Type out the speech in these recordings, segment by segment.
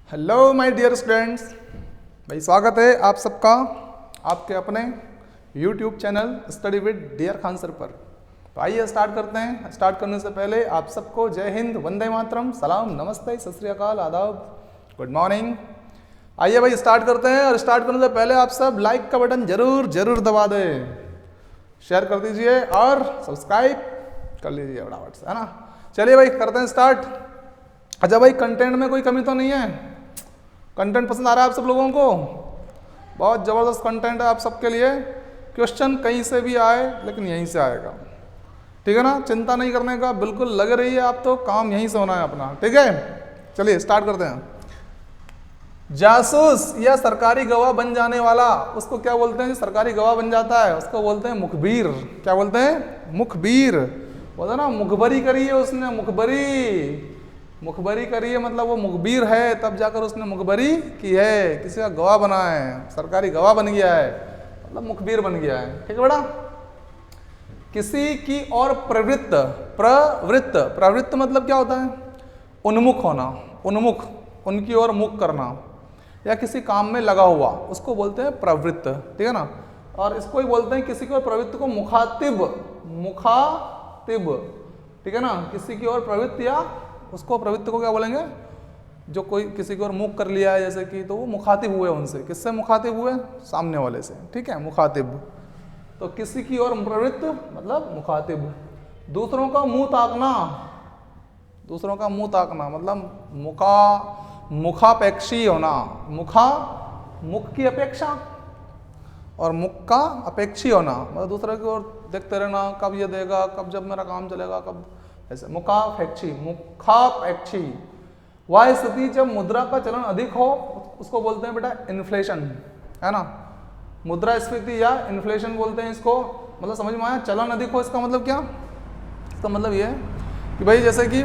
Hello my dear students, भाई स्वागत है आप सबका आपके अपने YouTube channel study with dear Khan sir पर। तो आइए स्टार्ट करते हैं। स्टार्ट करने से पहले आप सबको जय हिंद, वंदे मातरम, सलाम, नमस्ते, सत श्री अकाल, आदाब, गुड मॉर्निंग। आइए भाई स्टार्ट करते हैं। और स्टार्ट करने से पहले आप सब लाइक का बटन जरूर जरूर दबा दें, शेयर कर दीजिए और सब्सक्राइब कर लीजिए फटाफट से, है ना। चलिए भाई करते हैं स्टार्ट। अच्छा भाई, कंटेंट में कोई कमी तो नहीं है? कंटेंट पसंद आ रहा है आप सब लोगों को? बहुत ज़बरदस्त कंटेंट है आप सबके लिए। क्वेश्चन कहीं से भी आए लेकिन यहीं से आएगा, ठीक है ना। चिंता नहीं करने का, बिल्कुल लगे रहिए आप, तो काम यहीं से होना है अपना, ठीक है। चलिए स्टार्ट करते हैं। जासूस या सरकारी गवाह बन जाने वाला, उसको क्या बोलते हैं? जो सरकारी गवाह बन जाता है उसको बोलते हैं मुखबिर। क्या बोलते हैं? मुखबिर। बोलते ना मुखबरी करी है उसने, मुखबरी। मुखबरी करी है मतलब वो मुखबिर है, तब जाकर उसने मुखबरी की है, किसी का गवाह बना है, सरकारी गवाह बन गया है, मतलब मुखबिर बन गया है, ठीक है बेटा। किसी की और प्रवृत्त, प्रवृत्त, प्रवृत्त मतलब क्या होता है? उन्मुख होना, उन्मुख, उनकी ओर मुख करना, या किसी काम में लगा हुआ, उसको बोलते हैं प्रवृत्त, ठीक है ना। और इसको ही बोलते हैं किसी की ओर प्रवृत्त को मुखातिब, मुखातिब, ठीक है ना। किसी की ओर प्रवृत्त या उसको प्रवृत्त को क्या बोलेंगे? जो कोई किसी की ओर मुख कर लिया है जैसे कि, तो वो मुखातिब हुए उनसे। किससे मुखातिब हुए? सामने वाले से, ठीक है, मुखातिब। तो किसी की ओर प्रवृत्त मतलब मुखातिब। दूसरों का मुंह ताकना, दूसरों का मुंह ताकना मतलब मुखापेक्षी होना। मुख की अपेक्षा और मुख का अपेक्षी होना, मतलब दूसरे की ओर देखते रहना, कब ये देगा, कब जब मेरा काम चलेगा, कब, ऐसे मुखापेक्षी, मुखापेक्षी। वह स्थिति जब मुद्रा का चलन अधिक हो उसको बोलते हैं बेटा इन्फ्लेशन, है ना। मुद्रास्फीति या इन्फ्लेशन बोलते हैं इसको। मतलब समझ में आया? चलन अधिक हो इसका मतलब क्या? इसका मतलब ये है कि भाई जैसे कि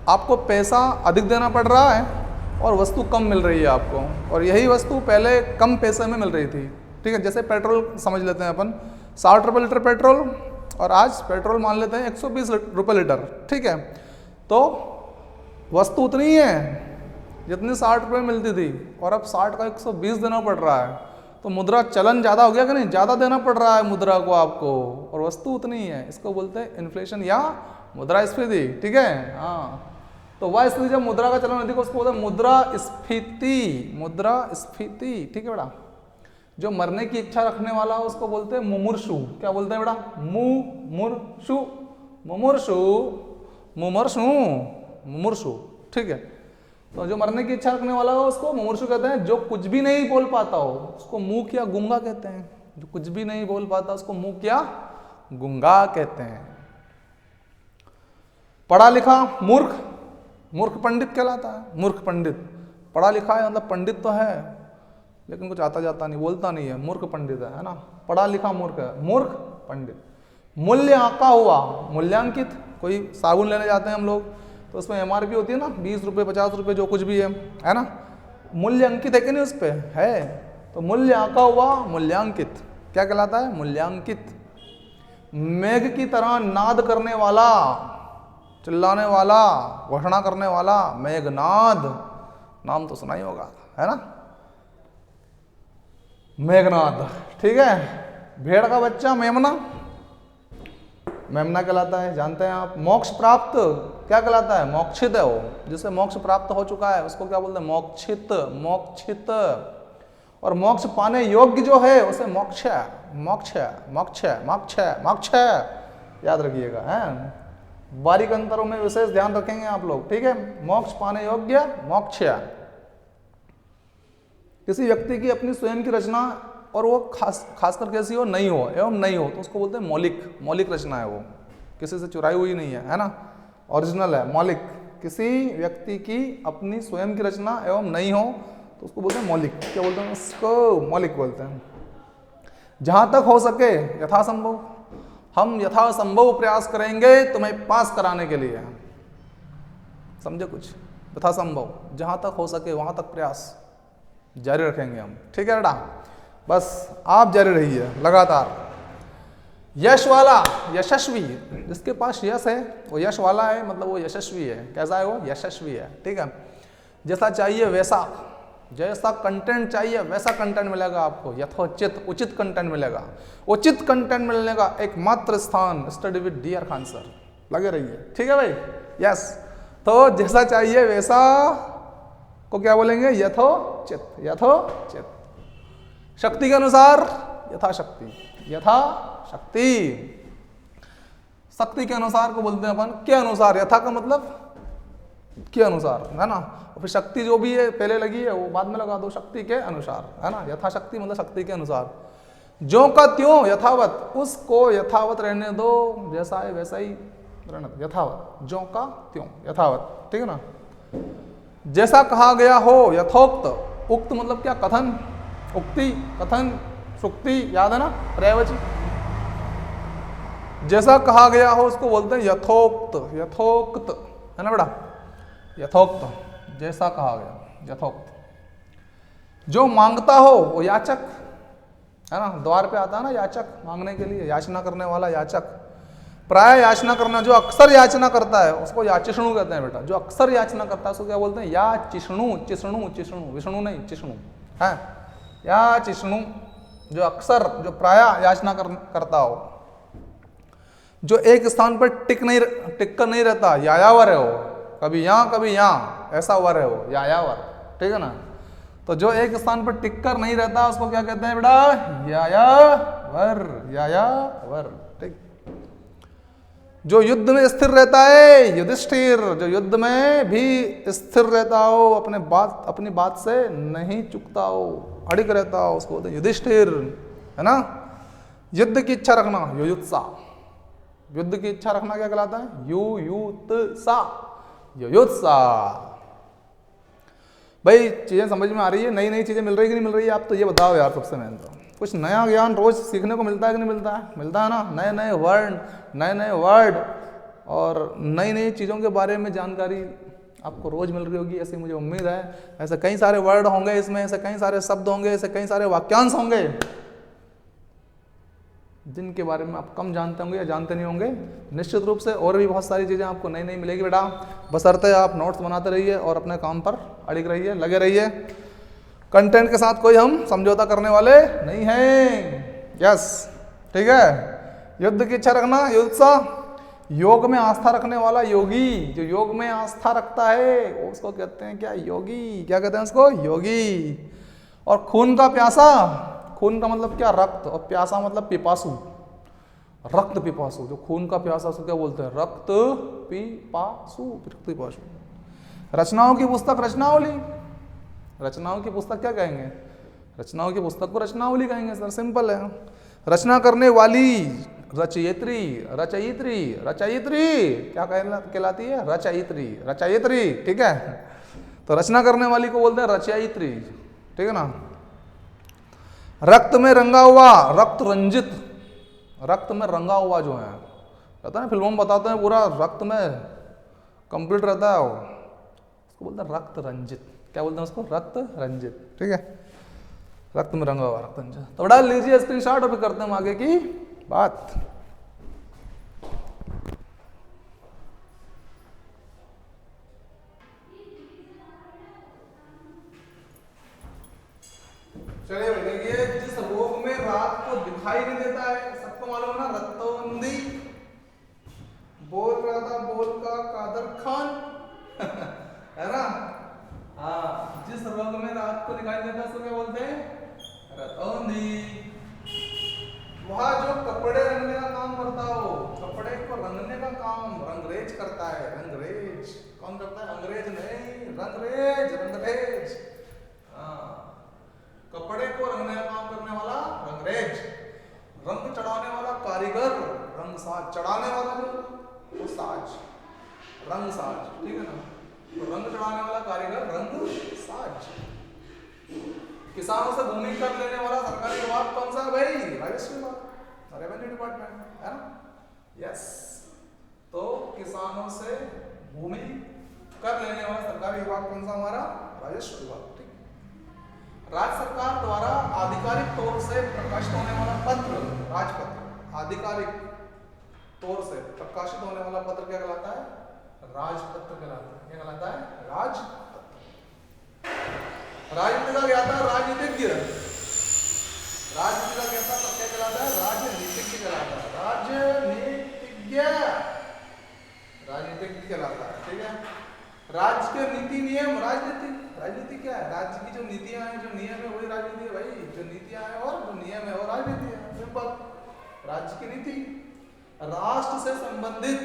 आपको पैसा अधिक देना पड़ रहा है और वस्तु कम मिल रही है आपको, और यही वस्तु पहले कम पैसे में मिल रही थी, ठीक है। जैसे पेट्रोल समझ लेते हैं अपन, 60 रुपये लीटर पेट्रोल, और आज पेट्रोल मान लेते हैं 120 रुपये लीटर, ठीक है। तो वस्तु उतनी है जितनी 60 रुपये मिलती थी, और अब 60 का 120 देना पड़ रहा है। तो मुद्रा चलन ज़्यादा हो गया कि नहीं? ज़्यादा देना पड़ रहा है मुद्रा को आपको, और वस्तु उतनी है। इसको बोलते हैं इन्फ्लेशन या मुद्रास्फीति, ठीक है। हाँ, तो वह स्थिति जब मुद्रा का चलन अधिक हो उसको बोलते हैं मुद्रास्फीति, मुद्रास्फीति, ठीक है बेटा। जो मरने की इच्छा रखने वाला है उसको बोलते हैं मुमुर्षु। क्या बोलते हैं बेटा? मुमुर्षु, मुमुर्षु, मुमुर्षु, मुमुर्षु, ठीक है। तो जो मरने की इच्छा रखने वाला हो उसको मुमुर्षु कहते हैं। जो कुछ भी नहीं बोल पाता हो उसको मूक या गूंगा कहते हैं। जो कुछ भी नहीं बोल पाता उसको मूक या गूंगा कहते हैं। पढ़ा लिखा मूर्ख, मूर्ख पंडित कहलाता है। मूर्ख पंडित, पढ़ा लिखा है मतलब पंडित तो है लेकिन कुछ आता जाता नहीं, बोलता नहीं है, मूर्ख पंडित है ना। पढ़ा लिखा मूर्ख है, मूर्ख पंडित। मूल्य आंका हुआ, मूल्यांकित। कोई साबुन लेने जाते हैं हम लोग तो उसमें MRP होती है ना, 20 रुपये, 50 रुपये, जो कुछ भी है ना। मूल्य अंकित है कि नहीं उस पर? है। तो मूल्य आंका हुआ मूल्यांकित, क्या कहलाता है? मूल्यांकित। मेघ की तरह नाद करने वाला, चिल्लाने वाला, घोषणा करने वाला, मेघनाद, नाम तो सुना ही होगा, है ना, मेघनाद, ठीक है। भेड़ का बच्चा मेमना, मेमना कहलाता है, जानते हैं आप। मोक्ष प्राप्त क्या कहलाता है? मोक्षित है वो, जिसे मोक्ष प्राप्त हो चुका है उसको क्या बोलते हैं? मोक्षित, मोक्षित। और मोक्ष पाने योग्य जो है उसे मोक्ष, मोक्ष, मोक्ष, मोक्ष, मोक्ष, याद रखिएगा, है। बारीक अंतरों में विशेष ध्यान रखेंगे आप लोग, ठीक है। मोक्ष पाने योग्य, मोक्ष। किसी व्यक्ति की अपनी स्वयं की रचना और वो खासकर कैसी हो, नहीं हो एवं नहीं हो, तो उसको बोलते हैं मौलिक, मौलिक रचना है वो, किसी से चुराई हुई नहीं है ना, ओरिजिनल है, मौलिक। किसी व्यक्ति की अपनी स्वयं की रचना एवं नहीं हो तो उसको बोलते हैं मौलिक। क्या बोलते हैं उसको? मौलिक बोलते हैं। जहाँ तक हो सके यथासंभव, हम यथासंभव प्रयास करेंगे तुम्हें पास कराने के लिए, समझे कुछ? यथासंभव, जहाँ तक हो सके वहाँ तक प्रयास जारी रखेंगे हम, ठीक है बेटा। बस आप जारी रहिए लगातार। यश वाला, यशस्वी, जिसके पास यश है वो यश वाला है, मतलब वो यशस्वी है। कैसा है वो? यशस्वी है, ठीक है। जैसा चाहिए वैसा, जैसा कंटेंट चाहिए वैसा कंटेंट मिलेगा आपको, यथोचित उचित कंटेंट मिलेगा। उचित कंटेंट मिलने का एकमात्र स्थान study with DR Khan sir. लगे रहिए, ठीक है भाई। यस, तो जैसा चाहिए वैसा को क्या बोलेंगे? यथोचित। यथोचित, शक्ति के अनुसार यथाशक्ति, यथाशक्ति। शक्ति के अनुसार को बोलते हैं अपन के अनुसार, यथा का मतलब के अनुसार, है ना। और फिर शक्ति जो भी है पहले लगी है वो बाद में लगा दो, शक्ति के अनुसार, है ना। यथाशक्ति मतलब शक्ति के अनुसार, जो का त्यों यथावत, उसको यथावत रहने दो, जैसा है वैसा ही रहने दो, यथावत, जो का त्यों यथावत, ठीक है ना। जैसा कहा गया हो यथोक्त, उक्त मतलब क्या? कथन, उक्ति, कथन, सुक्ति, याद है ना, पर्यायवाची। जैसा कहा गया हो उसको बोलते हैं यथोक्त, यथोक्त, है ना बेटा, यथोक्त, जैसा कहा गया, यथोक्त। जो मांगता हो वो याचक, है ना, द्वार पे आता है ना याचक, मांगने के लिए, याचना करने वाला याचक। प्राय याचना करना, जो अक्सर याचना करता है उसको याचिष्णु कहते हैं बेटा। जो अक्सर याचना करता है उसको क्या बोलते हैं? याचिष्णु, चिष्णु, चिष्णु, विष्णु नहीं, चिष्णु है, याचिष्णु। जो अक्सर, जो प्राय याचना करता हो, जो एक स्थान पर टिक कर नहीं रहता, यायावर है वो, कभी यहाँ कभी यहाँ, ऐसा वर है वो, यायावर, ठीक है ना। तो जो एक स्थान पर टिक कर नहीं रहता उसको क्या कहते हैं बेटा? यायावर, यायावर, ठीक। जो युद्ध में स्थिर रहता है, युधिष्ठिर, जो युद्ध में भी स्थिर रहता हो, अपनी बात से नहीं चुकता हो, अड़िग रहता हो, उसको बोलते हैं युधिष्ठिर, है ना। युद्ध की इच्छा रखना, युयुत्सा, युद्ध की इच्छा रखना क्या कहलाता है? युयुत्सा, युयुत्सा। भाई चीजें समझ में आ रही है? नई नई चीजें मिल रही है कि नहीं मिल रही है? आप तो ये बताओ यार, सबसे मेन तो कुछ नया ज्ञान रोज सीखने को मिलता है कि नहीं मिलता है? मिलता है ना, नए नए वर्ड, नए नए वर्ड और नई नई चीज़ों के बारे में जानकारी आपको रोज मिल रही होगी, ऐसी मुझे उम्मीद है। ऐसे कई सारे वर्ड होंगे इसमें, ऐसे कई सारे शब्द होंगे, ऐसे कई सारे वाक्यांश होंगे जिनके बारे में आप कम जानते होंगे या जानते नहीं होंगे। निश्चित रूप से और भी बहुत सारी चीज़ें आपको नई नई मिलेगी बेटा, बशर्ते आप नोट्स बनाते रहिए और अपने काम पर अड़िग रहिए, लगे रहिए। कंटेंट के साथ कोई हम समझौता करने वाले नहीं हैं। यस, ठीक है। युद्ध की इच्छा रखना, युद्धसा। योग में आस्था रखने वाला योगी, जो योग में आस्था रखता है उसको कहते हैं क्या? योगी। क्या कहते हैं उसको? योगी। और खून का प्यासा, खून का मतलब क्या? रक्त, और प्यासा मतलब पिपासु, रक्त पिपासु। जो खून का प्यासा उसको क्या बोलते हैं? रक्त पिपासु, रक्त पिपासु। रचनाओं की पुस्तक रचनावली, रचनाओं की पुस्तक क्या कहेंगे? रचनाओं की पुस्तक को रचनावली कहेंगे सर, सिंपल है। रचना करने वाली रचयित्री, रचयित्री, रचयित्री क्या कहलाती है? रचयित्री, रचयित्री, ठीक है। तो रचना करने वाली को बोलते हैं रचयित्री, ठीक है ना। रक्त में रंगा हुआ, रक्त रंजित, रक्त में रंगा हुआ जो है, कहता है ना फिल्मों में बताते हैं पूरा रक्त में कंप्लीट रहता है वो, उसको बोलते हैं रक्त रंजित। क्या बोलते हैं उसको? रक्त रंजित, ठीक है। रक्त में रंगा हुआ, रक्त रंजित। तो डाल लीजिए स्क्रीनशॉट और फिर करते हैं आगे की बात। चलिए देखिए, जिस रोग में रात को दिखाई नहीं देता है, सबको मालूम है ना, रत्तौंधी। बोल रहा था बोल का कादर खान है ना। हाँ, जिस रोग में रात को दिखाई देता है उसको क्या बोलते हैं? रतौंधी। वह जो कपड़े रंगने का काम करता हो, कपड़े को रंगने का काम रंगरेज करता है। रंगरेज कौन करता है? अंग्रेज नहीं, रंगरेज, रंगरेज। कपड़े को रंगने का काम करने वाला रंगरेज। रंग चढ़ाने वाला कारीगर, रंग साज। चढ़ाने वाला जो वो साज, रंग साज, ठीक है ना। तो रंग चढ़ाने वाला कारीगर, रंग साज। किसानों से भूमि कर लेने वाला सरकारी विभाग कौन सा है भाई? राजस्व विभाग, रेवेन्यू डिपार्टमेंट, है ना। यस, तो किसानों से भूमि कर लेने वाला सरकारी विभाग कौन सा? हमारा राजस्व विभाग, ठीक। राज्य सरकार द्वारा आधिकारिक तौर से प्रकाशित होने वाला पत्र, राजपत्र। आधिकारिक तौर से प्रकाशित होने वाला पत्र क्या कहलाता है? राजपत्र कहलाता है। क्या कहलाता है? राजपत्र। राजनीति का क्या था? राजनीतिज्ञ। राजनीति का क्या था? तब क्या कहलाता है? राजनीतिज्ञ कहलाता है। राजनीतिज्ञ, राजनीतिज्ञ कहलाता है। ठीक है। राज्य के नीति नियम, राजनीति। राजनीति क्या है? राज्य की जो नीतियां हैं, जो नियम है, वही राजनीति है भाई। जो नीतियां हैं और जो नियम है वो राजनीति है। सिंपल। राज्य की नीति। राष्ट्र से संबंधित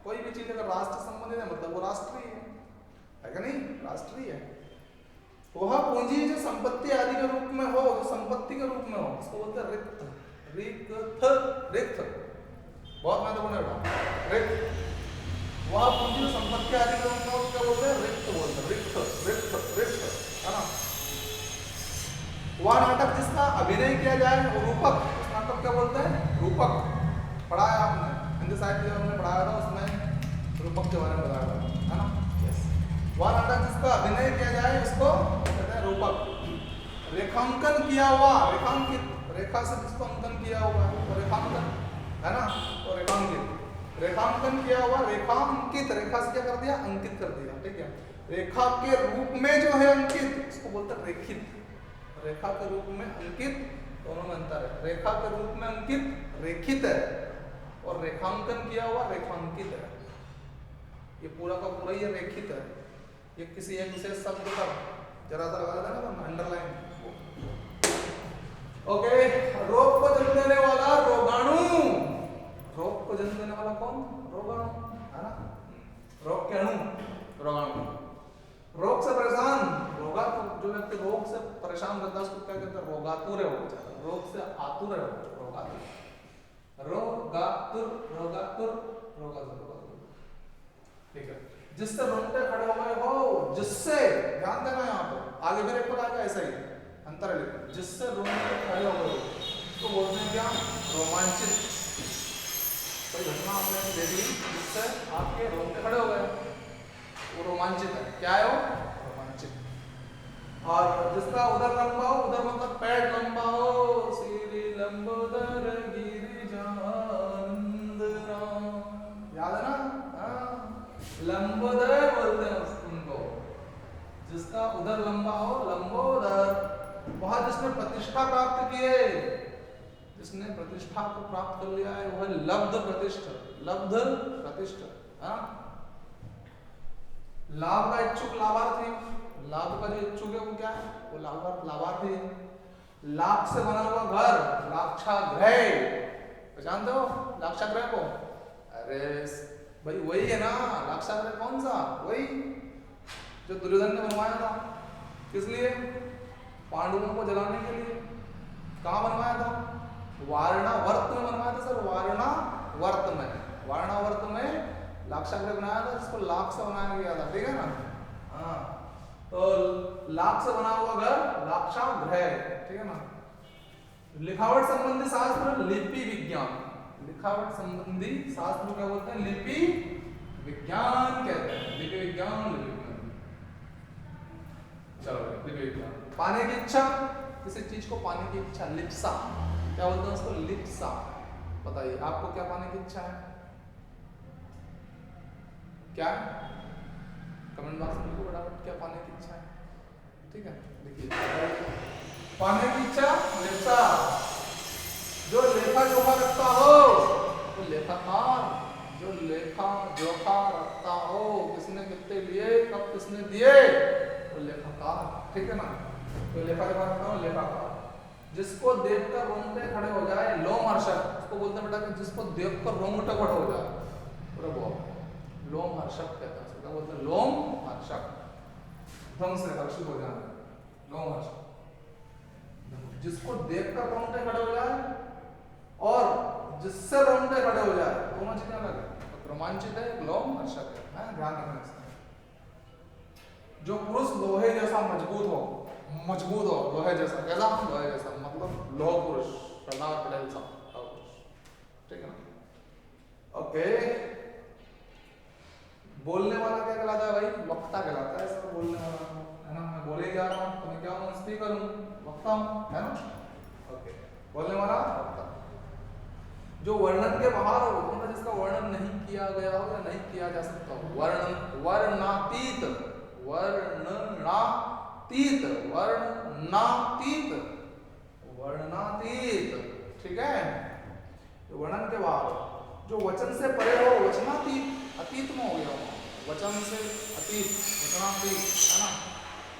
कोई भी चीज अगर राष्ट्र से संबंधित है मतलब वो राष्ट्रीय है क्या नहीं? राष्ट्रीय है। वह पूंजी जो संपत्ति आदि के रूप में हो, जो संपत्ति के रूप में हो, उसको बोलते हैं रिक्त। रिक्त बहुत महत्वपूर्ण है बेटा। रिक्त। वह पूंजी जो संपत्ति आदि के रूप में हो उसका बोलते हैं रिक्त। बोलते हैं रिक्त है ना। वह नाटक जिसका अभिनय किया जाए वो रूपक। उस नाटक क्या बोलते हैं? रूपक। पढ़ा है आपने हिंदी साहित्य जो हमने पढ़ाया था उसमें रूपक के बारे में बताया था, है ना। यस। वह नाटक जिसका अभिनय किया जाए उसको कहते हैं रूपक। रेखांकन किया हुआ, रेखांकित, रेखा से जिसको अंकन किया हुआ है तो रेखांकन है ना। तो रेखांकित, रेखांकन किया हुआ, रेखांकित, रेखा से क्या कर दिया? अंकित कर दिया। ठीक है। रेखा के रूप में जो है अंकित उसको बोलते हैं रेखित। रेखा के रूप में अंकित, दोनों में अंतर है। रेखा के रूप में अंकित रेखित है और रेखांकन किया हुआ रेखांकित है। ये पूरा का पूरा ही रेखित है। ये किसी एक विशेष शब्द का जरा सा लगा देना ना अंडरलाइन। ओके। रोग को जन्म देने वाला रोगाणु। रोग को जन्म देने वाला कौन? रोगाणु, है ना। रोग के अणु रोगाणु। रोग से परेशान, रोगा, जो व्यक्ति रोग से परेशान रहता है उसको क्या कहते हैं? रोगातुर है वो। रोग से आतुर है वो, रोगातुर। रोगातुर, रोगातुर, रोगातुर। ठीक है। जिससे रोंगटे खड़े हो गए हो, जिससे, ध्यान देना यहाँ पर आगे भी एक आएगा ऐसा ही अंतर है। जिससे रोंगटे खड़े हो गए तो बोलते हैं क्या? रोमांचित। कोई घटना आपने देख ली जिससे आपके रोंगटे खड़े हो गए, वो रोमांचित है। क्या है वो? रोमांचित। और जिसका उदर लंबा हो, उदर मतलब पेट लंबा हो, श्री लंबोदर गिरिजानंदना, याद है ना? लंबोदर बोलते हैं उनको। जिसका उदर लंबा हो, लंबोदर। वह जिसने प्रतिष्ठा प्राप्त की है, जिसने प्रतिष्ठा को प्राप्त कर लिया है वह लब्ध प्रतिष्ठा। लब्ध प्रतिष्ठा। हाँ। लाभ का इच्छुक लाभार्थी। लाभ का जो इच्छुक है वो क्या है? वो लाभार्थी है। लाख से बना हुआ घर, लाक्षागृह, पहचानते हो लाक्षागृह को? अरे भाई वही है ना लाक्षागृह। कौन सा? वही जो दुर्योधन ने बनवाया था। किस लिए? पांडवों को जलाने के लिए। कहाँ बनवाया था? वारणावर्त में बनवाया था सर। वारणावर्त में, वारणावर्त में लाक्षागृह बनाया था जिसको लाख से बनाया गया था। ठीक है ना। हाँ। तो लाख से बना हुआ घर लाक्षागृह। ठीक है ना। लिखावट संबंधी शास्त्र लिपि विज्ञान। लिखावट संबंधी शास्त्र क्या बोलते हैं? लिपि विज्ञान कहते हैं। लिपि विज्ञान, लिपि विज्ञान। चलो लिपि विज्ञान। पाने की इच्छा, किसी चीज को पाने की इच्छा, लिप्सा। क्या बोलते हैं उसको? लिप्सा। बताइए आपको क्या पाने की इच्छा है? क्या? कमेंट बॉक्स में लिखो फटाफट, क्या पाने की इच्छा है? ठीक है। देखिए पाने की इच्छा लिप्सा। जो लेखा जोखा रखता हो वो लेखाकार। जो लेखा जोखा रखता हो, किसने कितने लिए, कब किसने दिए, वो लेखाकार। ठीक है ना। तो लेखा जोखा रखता हो लेखाकार। जिसको देखकर रोंगटे खड़े हो जाए, लोमहर्षक। उसको बोलते हैं बेटा कि जिसको देखकर रोंगटे खड़े हो जाए, पूरा बहुत लोमहर्षक कहते हैं। उसको क्या बोलते हैं? लोमहर्षक। ढंग से हर्षित हो जाना, लोमहर्षक। जिसको देखकर रोंगटे खड़े हो जाए और जिससे रोंगटे खड़े हो जाए, दोनों चीजें अलग है। रोमांचित है, लोमहर्षक है। ध्यान रखना इसका। जो पुरुष लोहे जैसा मजबूत हो, लोहे जैसा। कैसा? लोहे जैसा मतलब लोह पुरुष, सरदार पटेल साहब। ठीक है ना। ओके। बोलने वाला क्या कहलाता है भाई? वक्ता कहलाता है। इसको बोलने वाला है ना। मैं बोले जा रहा हूँ तो मैं क्या हूँ? स्पीकर हूँ, वक्ता हूँ, है ना। ओके। बोलने वाला वक्ता। जो वर्णन के बाहर हो, मतलब जिसका वर्णन नहीं किया गया हो या नहीं किया जा सकता हो। वर्णन, वर्णातीत, वर्णनातीत तीत, वर्णनातीत, वर्णनातीत, ठीक है। वर्णन के बाद जो वचन से परे हो वचनातीत, अतीत में हो गया, वचन से अतीत, वचनातीत, है ना।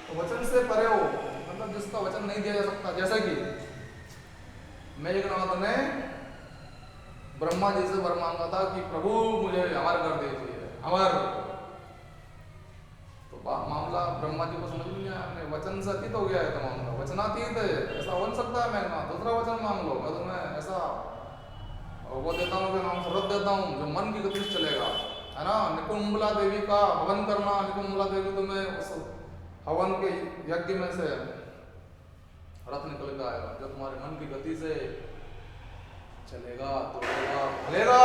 तो वचन से परे हो मतलब जिसका वचन नहीं दिया जा सकता, जैसे कि मेघनाथ ने ब्रह्मा जी से वर मांगा था कि प्रभु मुझे अमर कर दीजिए, अमर। तो मामला ब्रह्मा जी को समझ नहीं आया, हमने वचन से अतीत हो गया है, तो मामला वचनातीत है, ऐसा हो नहीं सकता है। मेघनाथ दूसरा वचन मांग लो, मैं तुम्हें ऐसा वो देता हूँ, क्या नाम, शरत देता हूँ जो मन की गति से चलेगा, है ना। निकुंबला देवी का हवन करना, निकुंबला देवी तुम्हें उस हवन के यज्ञ में से रथ निकल के आएगा जो तुम्हारे मन की गति से चलेगा, तोड़ेगा, भलेगा।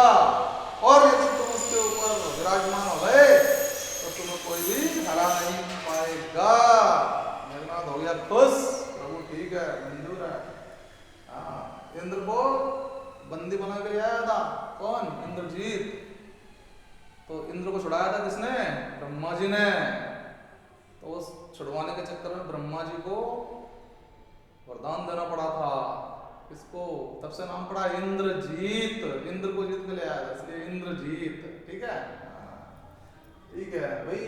और यदि तुम उसके ऊपर विराजमान हो गए तो तुम्हें कोई भी हरा नहीं पाएगा। मेघनाथ हो गया खुश, प्रभु ठीक है, मंजूर है। इंद्र को बंदी बना के ले आया था कौन, इंद्रजीत। तो इंद्र को छुड़ाया था किसने, ब्रह्मा जी ने। तो उस छुड़वाने के चक्कर में ब्रह्मा जी को वरदान देना पड़ा था, इसको तब से नाम पड़ा इंद्रजीत, इंद्र को जीत के ले आया था इसलिए इंद्रजीत, ठीक है। ठीक है भाई,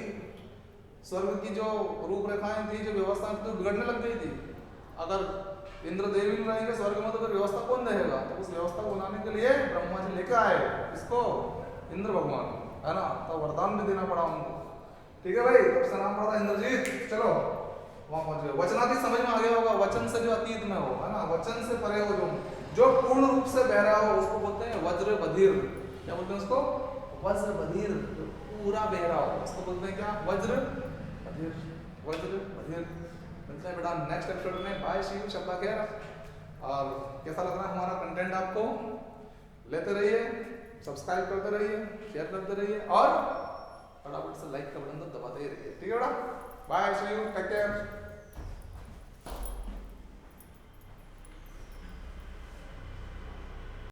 स्वर्ग की जो रूपरेखाएं थी, जो व्यवस्था थी, तो बिगड़ने लग गई थी। अगर इंद्र देवी नहीं रहेंगे स्वर्ग में तो फिर व्यवस्था कौन देगा। तो उस व्यवस्था को बनाने के लिए ब्रह्मा जी लेकर आए इसको, इंद्र भगवान, है ना। तो वरदान भी देना पड़ा उनको, ठीक है भाई। तब से नाम पड़ा था इंद्रजीत। चलो वहां पहुंच गए। वचनातीत समझ में आ गया होगा, वचन से जो अतीत में हो, है ना, वचन से परे हो, जो पूर्ण रूप से बह रहा हो उसको बोलते हैं वज्र बधिर। क्या बोलते हैं उसको, वज्र बधिर, पूरा बह रहा हो उसको बोलते हैं क्या, वज्र बधिर, वज्र बधिर। मिलते हैं बेटा नेक्स्ट एपिसोड में। बाय, सी यू, शब्बा खैर। और कैसा लग रहा है हमारा कंटेंट आपको, लेते रहिए, सब्सक्राइब करते रहिए, शेयर करते रहिए और फटाफट से लाइक का बटन तो दबाते ही रहिए, ठीक है बेटा। Bye, see you, take care.